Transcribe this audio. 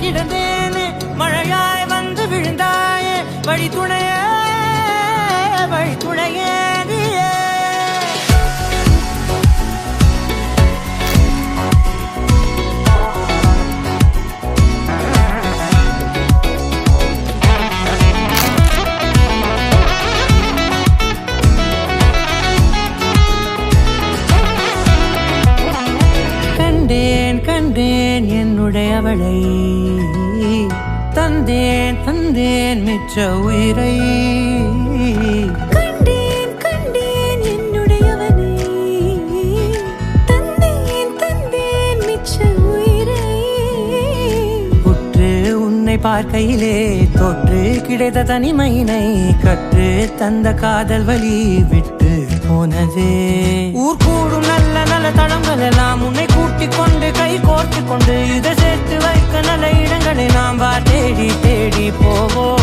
கிடந்தேனே மழையாய் வந்து விழுந்தாயே வழி துணையே நீயே கண்டேன் என்னுடையவளை தந்தேன் மிச்ச உயிரை கண்டேன் என்னுடையவனை தந்தேன் மிச்ச உயிரை உற்று உன்னை பார்க்கையிலே தொற்று கிடைத்த தனிமையினை கற்று தந்த காதல் வழி விட்டு போனதே ஊர் கூடும் நல்ல தளங்கள் எல்லாம் உன்னை கூட்டிக் கொண்டு கை கோர்த்து கொண்டு இதை சேர்த்து வைக்க நல்ல இடங்களை நாம் தேடி போவோம்